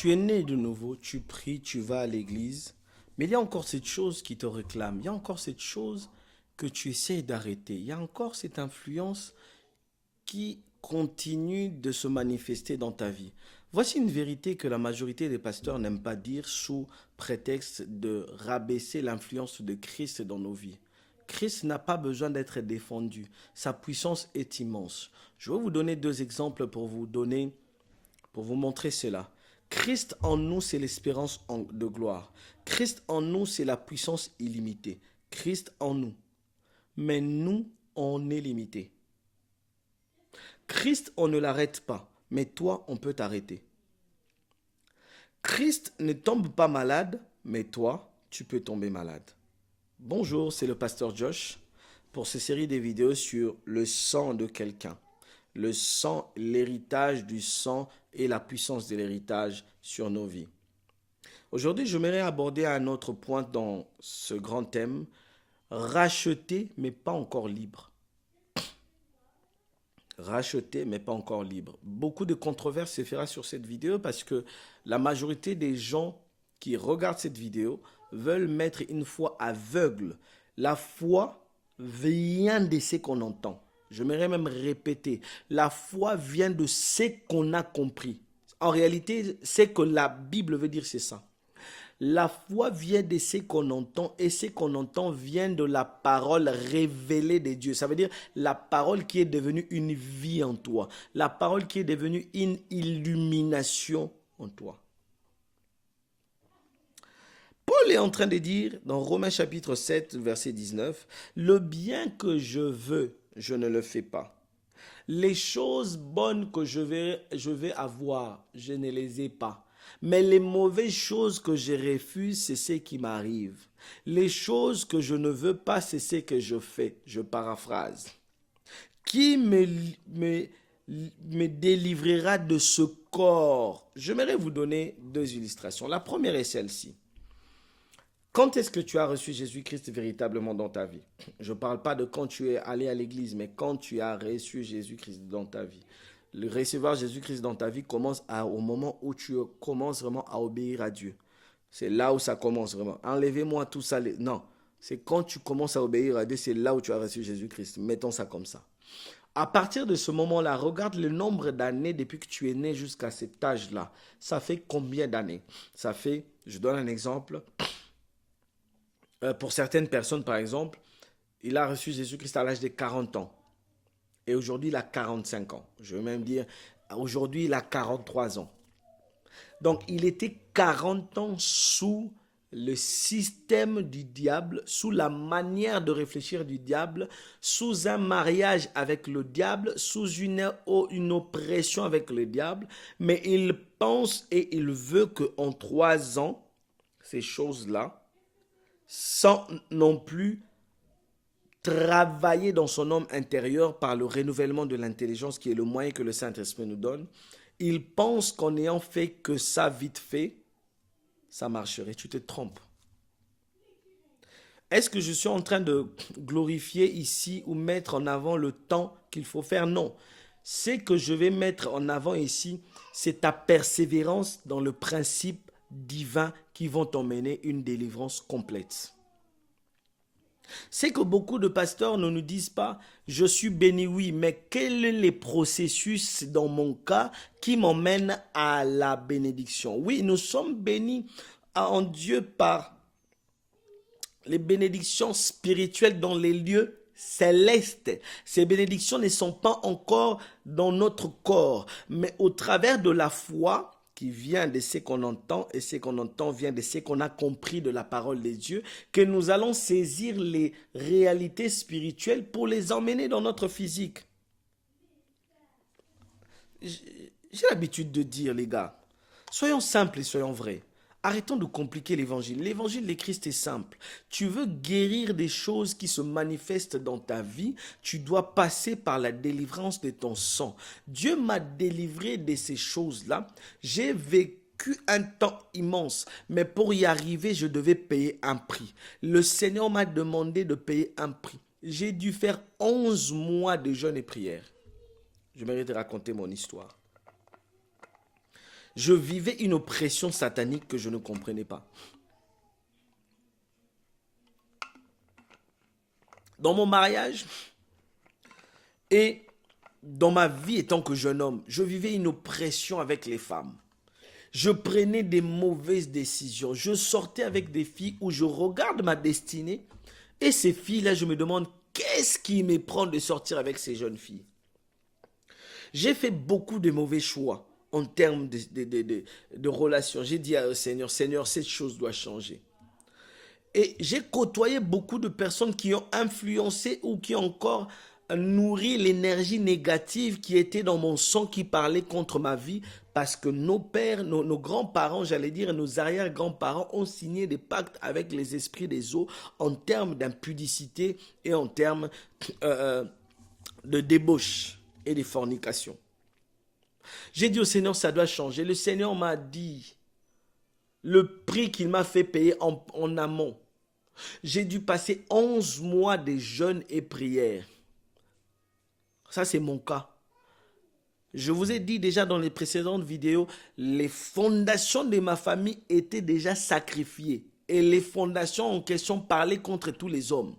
Tu es né de nouveau, tu pries, tu vas à l'église, mais il y a encore cette chose qui te réclame, il y a encore cette chose que tu essayes d'arrêter, il y a encore cette influence qui continue de se manifester dans ta vie. Voici une vérité que la majorité des pasteurs n'aiment pas dire sous prétexte de rabaisser l'influence de Christ dans nos vies. Christ n'a pas besoin d'être défendu. Sa puissance est immense. Je vais vous donner deux exemples pour vous montrer cela. Christ en nous, c'est l'espérance de gloire. Christ en nous, c'est la puissance illimitée. Christ en nous. Mais nous, on est limité. Christ, on ne l'arrête pas, mais toi, on peut t'arrêter. Christ ne tombe pas malade, mais toi, tu peux tomber malade. Bonjour, c'est le pasteur Josh pour cette série de vidéos sur le sang de quelqu'un. Le sang, l'héritage du sang et la puissance de l'héritage sur nos vies. Aujourd'hui, j'aimerais aborder un autre point dans ce grand thème, racheté mais pas encore libre. Racheté mais pas encore libre. Beaucoup de controverses se fera sur cette vidéo parce que la majorité des gens qui regardent cette vidéo veulent mettre une foi aveugle. La foi vient de ce qu'on entend. J'aimerais même répéter, la foi vient de ce qu'on a compris. En réalité, ce que la Bible veut dire, c'est ça. La foi vient de ce qu'on entend et ce qu'on entend vient de la parole révélée de Dieu. Ça veut dire la parole qui est devenue une vie en toi. La parole qui est devenue une illumination en toi. Paul est en train de dire dans Romains chapitre 7, verset 19, « Le bien que je veux, je ne le fais pas. Les choses bonnes que je vais avoir, je ne les ai pas. Mais les mauvaises choses que je refuse, c'est ce qui m'arrive. Les choses que je ne veux pas, c'est ce que je fais. » Je paraphrase. « Qui me délivrera de ce corps ?» J'aimerais vous donner deux illustrations. La première est celle-ci. Quand est-ce que tu as reçu Jésus-Christ véritablement dans ta vie? Je ne parle pas de quand tu es allé à l'église, mais quand tu as reçu Jésus-Christ dans ta vie. Le recevoir Jésus-Christ dans ta vie commence au moment où tu commences vraiment à obéir à Dieu. C'est là où ça commence vraiment. Enlevez-moi tout ça. Non, c'est quand tu commences à obéir à Dieu, c'est là où tu as reçu Jésus-Christ. Mettons ça comme ça. À partir de ce moment-là, regarde le nombre d'années depuis que tu es né jusqu'à cet âge-là. Ça fait combien d'années? Ça fait, je donne un exemple. Pour certaines personnes, par exemple, il a reçu Jésus-Christ à l'âge de 40 ans. Et aujourd'hui, il a 45 ans. Je veux même dire, aujourd'hui, il a 43 ans. Donc, il était 40 ans sous le système du diable, sous la manière de réfléchir du diable, sous un mariage avec le diable, sous une oppression avec le diable. Mais il pense et il veut qu'en 3 ans, ces choses-là, sans non plus travailler dans son homme intérieur par le renouvellement de l'intelligence qui est le moyen que le Saint-Esprit nous donne, il pense qu'en ayant fait que ça vite fait, ça marcherait. Tu te trompes. Est-ce que je suis en train de glorifier ici ou mettre en avant le temps qu'il faut faire? Non. Ce que je vais mettre en avant ici, c'est ta persévérance dans le principe divin qui vont t'emmener une délivrance complète. C'est que beaucoup de pasteurs ne nous disent pas « je suis béni, oui », mais quels sont les processus dans mon cas qui m'emmènent à la bénédiction? Oui, nous sommes bénis en Dieu par les bénédictions spirituelles dans les lieux célestes. Ces bénédictions ne sont pas encore dans notre corps, mais au travers de la foi qui vient de ce qu'on entend, et ce qu'on entend vient de ce qu'on a compris de la parole de Dieu, que nous allons saisir les réalités spirituelles pour les emmener dans notre physique. J'ai l'habitude de dire, les gars, soyons simples et soyons vrais. Arrêtons de compliquer l'évangile. L'évangile de Christ est simple. Tu veux guérir des choses qui se manifestent dans ta vie, tu dois passer par la délivrance de ton sang. Dieu m'a délivré de ces choses-là. J'ai vécu un temps immense, mais pour y arriver, je devais payer un prix. Le Seigneur m'a demandé de payer un prix. J'ai dû faire 11 mois de jeûne et prière. Je mérite de raconter mon histoire. Je vivais une oppression satanique que je ne comprenais pas. Dans mon mariage et dans ma vie étant que jeune homme, je vivais une oppression avec les femmes. Je prenais des mauvaises décisions. Je sortais avec des filles où je regarde ma destinée et ces filles-là, je me demande qu'est-ce qui me prend de sortir avec ces jeunes filles. J'ai fait beaucoup de mauvais choix en termes de relations. J'ai dit au Seigneur, Seigneur, cette chose doit changer. Et j'ai côtoyé beaucoup de personnes qui ont influencé ou qui ont encore nourri l'énergie négative qui était dans mon sang, qui parlait contre ma vie, parce que nos pères, nos grands-parents, j'allais dire, nos arrière-grands-parents ont signé des pactes avec les esprits des eaux en termes d'impudicité et en termes de débauche et de fornication. J'ai dit au Seigneur, ça doit changer. Le Seigneur m'a dit le prix qu'il m'a fait payer en amont. J'ai dû passer 11 mois de jeûne et prière. Ça, c'est mon cas. Je vous ai dit déjà dans les précédentes vidéos, les fondations de ma famille étaient déjà sacrifiées. Et les fondations en question parlaient contre tous les hommes.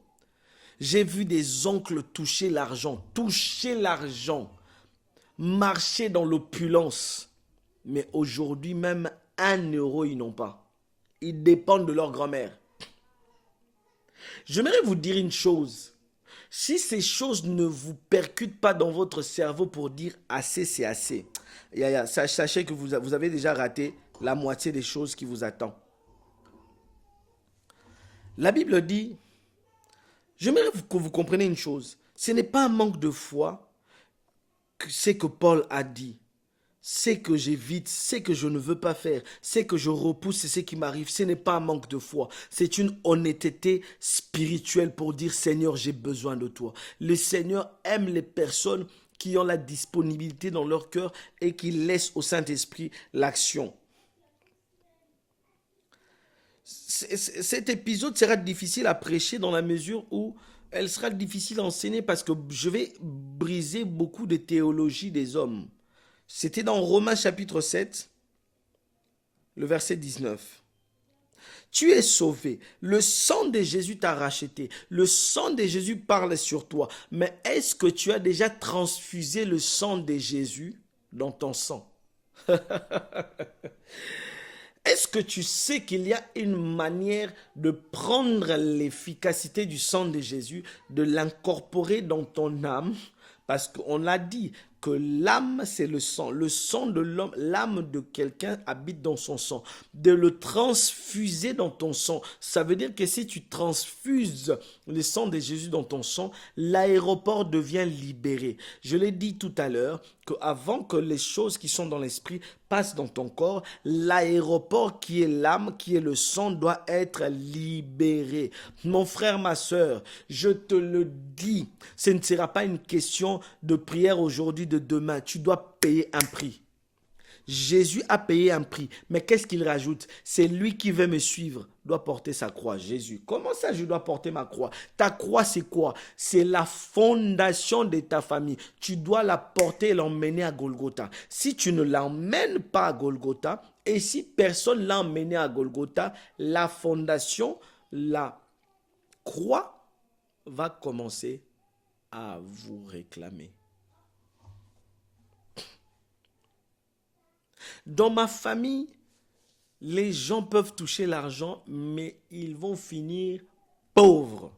J'ai vu des oncles toucher l'argent, marcher dans l'opulence. Mais aujourd'hui, même 1 euro, ils n'ont pas. Ils dépendent de leur grand-mère. J'aimerais vous dire une chose. Si ces choses ne vous percutent pas dans votre cerveau pour dire assez, c'est assez, sachez que vous avez déjà raté la moitié des choses qui vous attendent. La Bible dit, j'aimerais que vous compreniez une chose. Ce n'est pas un manque de foi que c'est que Paul a dit. C'est que j'évite, c'est que je ne veux pas faire, c'est que je repousse, c'est ce qui m'arrive. Ce n'est pas un manque de foi, c'est une honnêteté spirituelle pour dire Seigneur, j'ai besoin de toi. Le Seigneur aime les personnes qui ont la disponibilité dans leur cœur et qui laissent au Saint-Esprit l'action. Cet épisode sera difficile à prêcher dans la mesure où elle sera difficile à enseigner parce que je vais briser beaucoup de théologie des hommes. C'était dans Romains chapitre 7, le verset 19. Tu es sauvé. Le sang de Jésus t'a racheté. Le sang de Jésus parle sur toi. Mais est-ce que tu as déjà transfusé le sang de Jésus dans ton sang? Est-ce que tu sais qu'il y a une manière de prendre l'efficacité du sang de Jésus, de l'incorporer dans ton âme? Parce qu'on l'a dit que l'âme, c'est le sang. Le sang de l'homme, l'âme de quelqu'un habite dans son sang. De le transfuser dans ton sang, ça veut dire que si tu transfuses le sang de Jésus dans ton sang, l'aéroport devient libéré. Je l'ai dit tout à l'heure, qu'avant que les choses qui sont dans l'esprit passent dans ton corps, l'aéroport qui est l'âme, qui est le sang, doit être libéré. Mon frère, ma soeur, je te le dis, ce ne sera pas une question de prière aujourd'hui, de demain. Tu dois payer un prix. Jésus a payé un prix, mais qu'est-ce qu'il rajoute? C'est lui qui veut me suivre, doit porter sa croix. Jésus, comment ça je dois porter ma croix? Ta croix c'est quoi? C'est la fondation de ta famille. Tu dois la porter et l'emmener à Golgotha. Si tu ne l'emmènes pas à Golgotha, et si personne l'a emmené à Golgotha, la fondation, la croix va commencer à vous réclamer. Dans ma famille, les gens peuvent toucher l'argent, mais ils vont finir pauvres.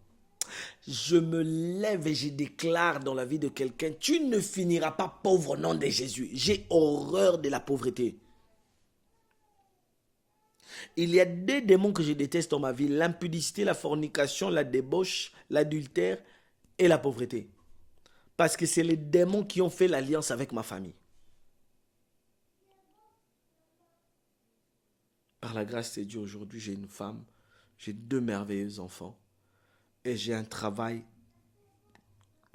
Je me lève et je déclare dans la vie de quelqu'un, tu ne finiras pas pauvre au nom de Jésus. J'ai horreur de la pauvreté. Il y a 2 démons que je déteste dans ma vie, l'impudicité, la fornication, la débauche, l'adultère et la pauvreté. Parce que c'est les démons qui ont fait l'alliance avec ma famille. Par la grâce de Dieu, aujourd'hui, j'ai une femme, j'ai 2 merveilleux enfants et j'ai un travail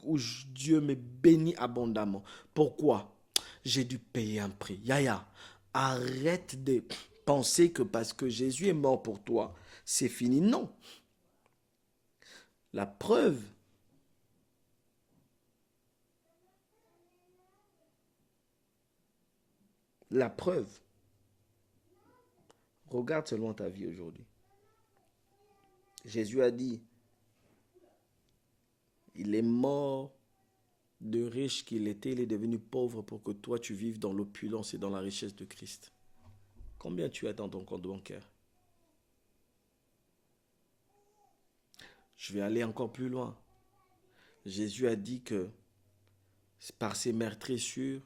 où Dieu me bénit abondamment. Pourquoi? J'ai dû payer un prix. Yaya, arrête de penser que parce que Jésus est mort pour toi, c'est fini. Non. La preuve, Regarde seulement ta vie aujourd'hui. Jésus a dit, il est mort de riche qu'il était, il est devenu pauvre pour que toi tu vives dans l'opulence et dans la richesse de Christ. Combien tu as dans ton compte bancaire? Je vais aller encore plus loin. Jésus a dit que par ses meurtrissures,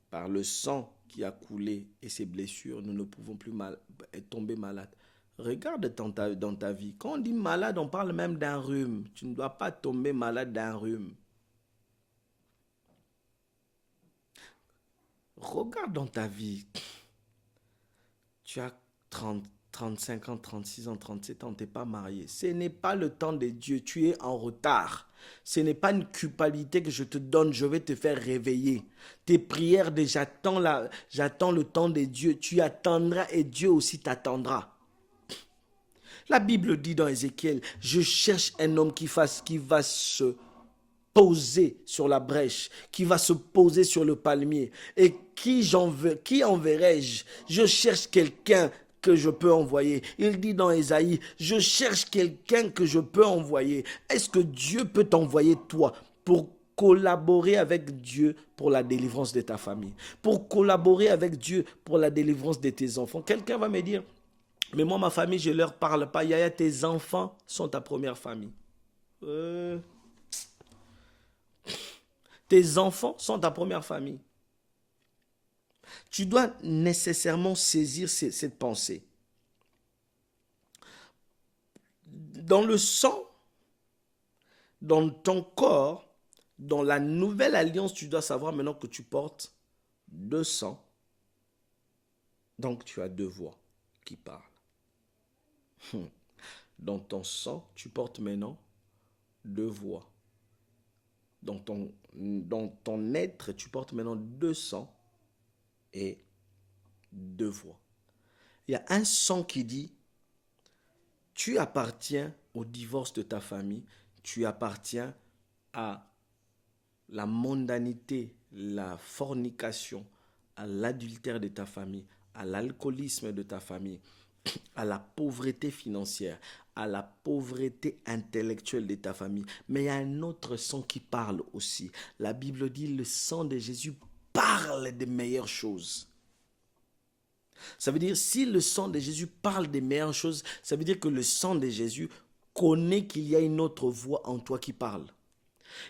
par le sang qui a coulé et ses blessures, nous ne pouvons plus tomber malades. Regarde dans ta vie. Quand on dit malade, on parle même d'un rhume. Tu ne dois pas tomber malade d'un rhume. Regarde dans ta vie. Tu as 30, 35 ans, 36 ans, 37 ans, tu n'es pas marié. Ce n'est pas le temps de Dieu. Tu es en retard. Ce n'est pas une culpabilité que je te donne. Je vais te faire réveiller. Tes prières, j'attends le temps de Dieu. Tu attendras et Dieu aussi t'attendra. La Bible dit dans Ézéchiel, je cherche un homme qui va se poser sur la brèche, qui va se poser sur le palmier. Et qui enverrai-je? Je cherche quelqu'un que je peux envoyer. Il dit dans Ésaïe, je cherche quelqu'un que je peux envoyer. Est-ce que Dieu peut t'envoyer toi pour collaborer avec Dieu pour la délivrance de ta famille, pour collaborer avec Dieu pour la délivrance de tes enfants? Quelqu'un va me dire, mais moi, ma famille, je ne leur parle pas. Yaya, tes enfants sont ta première famille. Tes enfants sont ta première famille. Tu dois nécessairement saisir cette pensée. Dans le sang, dans ton corps, dans la nouvelle alliance, tu dois savoir maintenant que tu portes 2 sangs. Donc, tu as 2 voix qui parlent. Dans ton sang, tu portes maintenant 2 voix. Dans ton être, tu portes maintenant 2 sangs et 2 voix. Il y a un sang qui dit, tu appartiens au divorce de ta famille, tu appartiens à la mondanité, la fornication, à l'adultère de ta famille, à l'alcoolisme de ta famille, à la pauvreté financière, à la pauvreté intellectuelle de ta famille. Mais il y a un autre sang qui parle aussi. La Bible dit, le sang de Jésus parle des meilleures choses. Ça veut dire, si le sang de Jésus parle des meilleures choses, ça veut dire que le sang de Jésus connaît qu'il y a une autre voix en toi qui parle.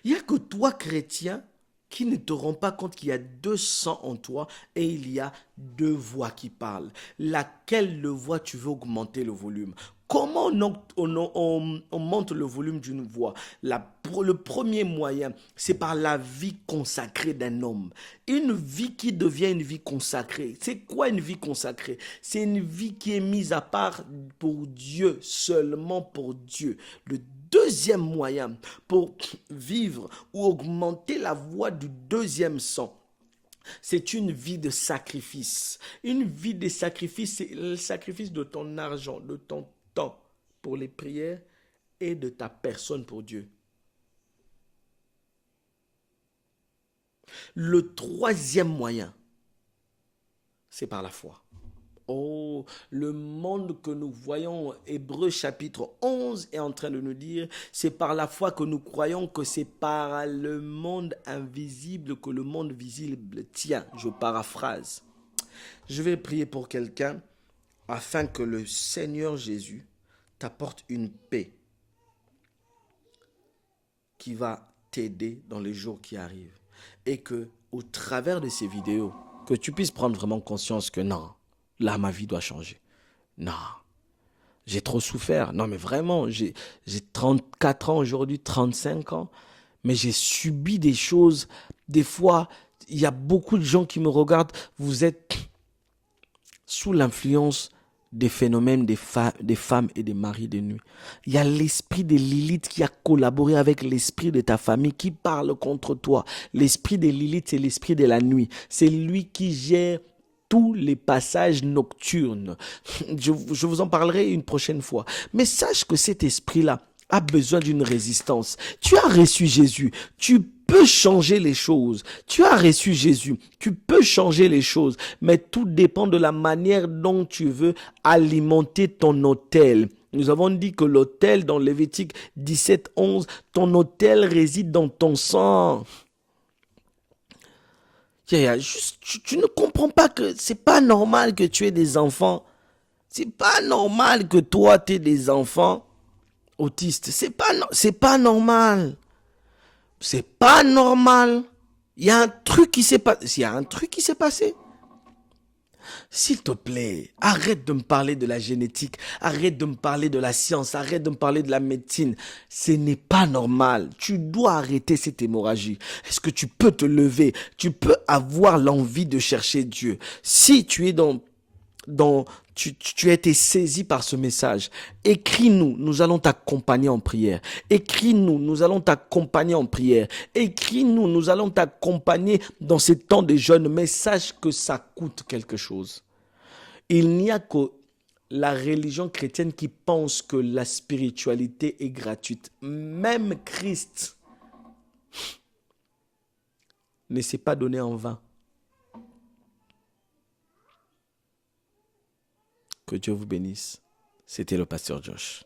Il n'y a que toi, chrétien, qui ne te rend pas compte qu'il y a 2 sangs en toi et il y a 2 voix qui parlent. Laquelle voix tu veux augmenter le volume? Comment on monte le volume d'une voix? Le premier moyen, c'est par la vie consacrée d'un homme. Une vie qui devient une vie consacrée. C'est quoi une vie consacrée? C'est une vie qui est mise à part pour Dieu, seulement pour Dieu. Le deuxième moyen pour vivre ou augmenter la voix du 2e sang, c'est une vie de sacrifice. Une vie de sacrifice, c'est le sacrifice de ton argent, de ton temps pour les prières et de ta personne pour Dieu. Le 3e moyen, c'est par la foi. Oh, le monde que nous voyons, Hébreux chapitre 11 est en train de nous dire, c'est par la foi que nous croyons que c'est par le monde invisible que le monde visible tient. Je paraphrase. Je vais prier pour quelqu'un afin que le Seigneur Jésus t'apporte une paix qui va t'aider dans les jours qui arrivent. Et que, au travers de ces vidéos, que tu puisses prendre vraiment conscience que non, là, ma vie doit changer. Non, j'ai trop souffert. Non, mais vraiment, j'ai 34 ans aujourd'hui, 35 ans. Mais j'ai subi des choses. Des fois, il y a beaucoup de gens qui me regardent. Vous êtes sous l'influence des phénomènes des femmes et des maris de nuit. Il y a l'esprit de Lilith qui a collaboré avec l'esprit de ta famille qui parle contre toi. L'esprit de Lilith, c'est l'esprit de la nuit. C'est lui qui gère tous les passages nocturnes. Je vous en parlerai une prochaine fois. Mais sache que cet esprit-là a besoin d'une résistance. Tu as reçu Jésus. Tu peux changer les choses. Tu as reçu Jésus. Tu peux changer les choses. Mais tout dépend de la manière dont tu veux alimenter ton autel. Nous avons dit que l'autel, dans Lévitique 17, 11, ton autel réside dans ton sang. Tu ne comprends pas que c'est pas normal que tu aies des enfants. C'est pas normal que toi, tu aies des enfants autistes. C'est pas normal. C'est pas normal. Il y a un truc qui s'est passé. Il y a un truc qui s'est passé. S'il te plaît, arrête de me parler de la génétique, arrête de me parler de la science, arrête de me parler de la médecine. Ce n'est pas normal. Tu dois arrêter cette hémorragie. Est-ce que tu peux te lever? Tu peux avoir l'envie de chercher Dieu. Si tu es tu as été saisi par ce message, écris-nous, nous allons t'accompagner en prière. Écris-nous, nous allons t'accompagner en prière. Écris-nous, nous allons t'accompagner dans ces temps de jeûne, mais sache que ça coûte quelque chose. Il n'y a que la religion chrétienne qui pense que la spiritualité est gratuite. Même Christ ne s'est pas donné en vain. Que Dieu vous bénisse. C'était le pasteur Josh.